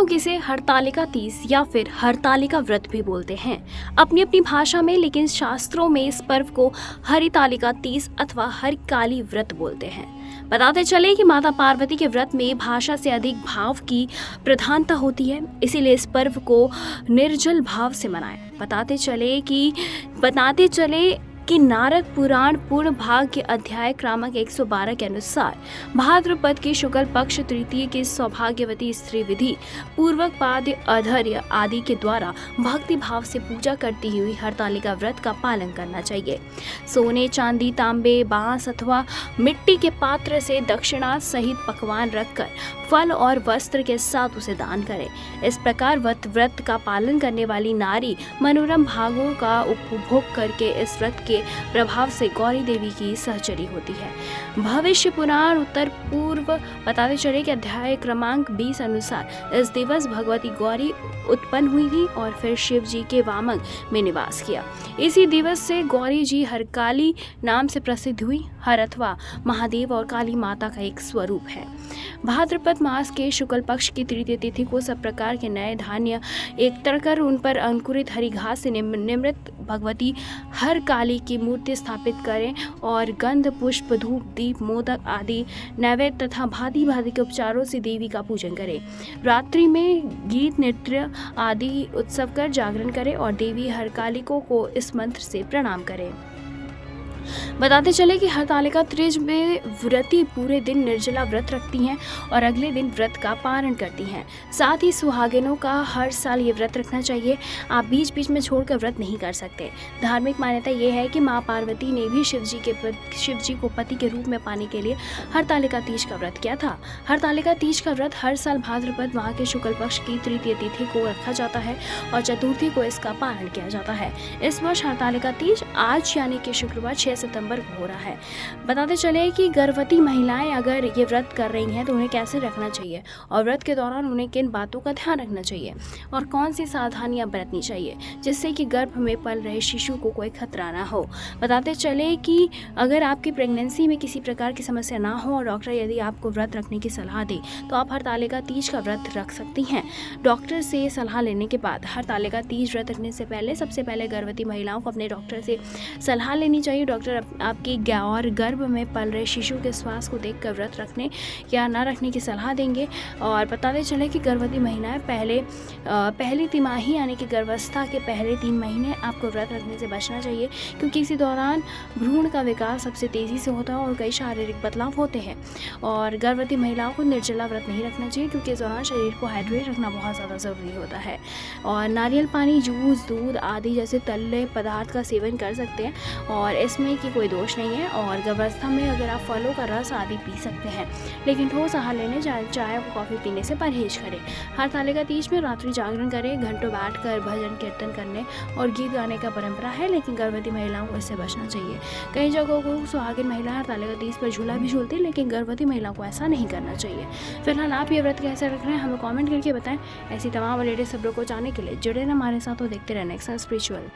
लोग इसे हरतालिका तीज या फिर हरतालिका व्रत भी बोलते हैं अपनी अपनी भाषा में, लेकिन शास्त्रों में इस पर्व को हरितालिका तीज अथवा हरिकाली व्रत बोलते हैं। बताते चले कि माता पार्वती के व्रत में भाषा से अधिक भाव की प्रधानता होती है, इसीलिए इस पर्व को निर्जल भाव से मनाएं। बताते चले कि नारद पुराण पूर्ण भाग के अध्याय क्रमांक 112 के अनुसार भाद्रपद के शुक्ल पक्ष तृतीय के सौभाग्यवती स्त्री विधि पूर्वक पाद्य अधर्य आदि के द्वारा भक्ति भाव से पूजा करती हुई हरतालिका व्रत का पालन करना चाहिए। सोने, चांदी, तांबे, बांस अथवा मिट्टी के पात्र से दक्षिणा सहित पकवान रखकर फल और वस्त्र के साथ उसे दान करें। इस प्रकार व्रत का पालन करने वाली नारी मनोरम भागों का उपभोग करके इस व्रत के प्रभाव से गौरी देवी की सहचरी होती है। भविष्य पुराण उत्तर पूर्व बताते चले कि अध्याय क्रमांक 20 अनुसार इस दिवस भगवती गौरी उत्पन्न हुई थी और फिर शिव जी के वामन में निवास किया। इसी दिवस से गौरी जी हरकाली नाम से प्रसिद्ध हुई। हर अथवा महादेव और काली माता का एक स्वरूप है। भाद्रपद मास के शुक्ल पक्ष की तृतीय तिथि को सब प्रकार के नए धान्य एकत्र कर उन पर अंकुरित हरी घास से निमृत भगवती हर काली की मूर्ति स्थापित करें और गंध, पुष्प, धूप, दीप, मोदक आदि नैवेद्य तथा भांति भांति के उपचारों से देवी का पूजन करें। रात्रि में गीत, नृत्य आदि उत्सव कर जागरण करें और देवी हरकालिकों को इस मंत्र से प्रणाम करें। बताते चले कि हरतालिका तीज में व्रती पूरे दिन निर्जला व्रत रखती हैं और अगले दिन व्रत का पारण करती हैं। साथ ही सुहागिनों का हर साल ये व्रत रखना चाहिए। आप बीच बीच में छोड़कर व्रत नहीं कर सकते। धार्मिक मान्यता ये है कि माँ पार्वती ने भी शिव जी को पति के रूप में पाने के लिए हरतालिका तीज का व्रत किया था। हरतालिका तीज का व्रत हर साल भाद्रपद माह के शुक्ल पक्ष की तृतीय तिथि को रखा जाता है और चतुर्थी को इसका पारण किया जाता है। इस वर्ष हरतालिका तीज आज यानी कि शुक्रवार 6 सितंबर को हो रहा है। बताते चले कि गर्भवती महिलाएं अगर ये व्रत कर रही हैं तो उन्हें कैसे रखना चाहिए और व्रत के दौरान उन्हें किन बातों का ध्यान रखना चाहिए और कौन सी सावधानियां बरतनी चाहिए जिससे कि गर्भ में पल रहे शिशु को कोई खतरा ना हो। बताते चले कि अगर आपकी प्रेगनेंसी में किसी प्रकार की समस्या ना हो और डॉक्टर यदि आपको व्रत रखने की सलाह दे तो आप हरतालिका तीज का व्रत रख सकती हैं। डॉक्टर से सलाह लेने के बाद हरतालिका तीज व्रत रखने से पहले सबसे पहले गर्भवती महिलाओं को अपने डॉक्टर से सलाह लेनी चाहिए। डॉक्टर आपकी और गर्भ में पल रहे शिशु के स्वास्थ्य को देखकर व्रत रखने या ना रखने की सलाह देंगे। और बताते चले कि गर्भवती महिलाएं पहली तिमाही यानी कि गर्भावस्था के पहले 3 महीने आपको व्रत रखने से बचना चाहिए, क्योंकि इसी दौरान भ्रूण का विकास सबसे तेज़ी से होता है और कई शारीरिक बदलाव होते हैं। और गर्भवती महिलाओं को निर्जला व्रत नहीं रखना चाहिए, क्योंकि इस दौरान शरीर को हाइड्रेट रखना बहुत ज़्यादा ज़रूरी होता है। और नारियल पानी, जूस, दूध आदि जैसे तले पदार्थ का सेवन कर सकते हैं और इसमें कि कोई दोष नहीं है। और गर्भावस्था में अगर आप फलों का रस आदि पी सकते हैं, लेकिन ठोस आहार लेने चाय और कॉफ़ी पीने से परहेज करें। हरतालिका तीज में रात्रि जागरण करें। घंटों बैठकर भजन कीर्तन करने और गीत गाने का परंपरा है, लेकिन गर्भवती महिलाओं को इससे बचना चाहिए। कई जगहों को सुहागिन महिला हरतालिका तीज पर झूला भी झूलती है, लेकिन गर्भवती महिलाओं को ऐसा नहीं करना चाहिए। फिलहाल आप ये व्रत कैसे रख रहे हैं हमें कॉमेंट करके बताएं। ऐसी तमाम लेटेस्ट खबरों को जानने के लिए जुड़े रहें हमारे साथ और देखते रहना एक्स्ट्रा स्पिरिचुअल।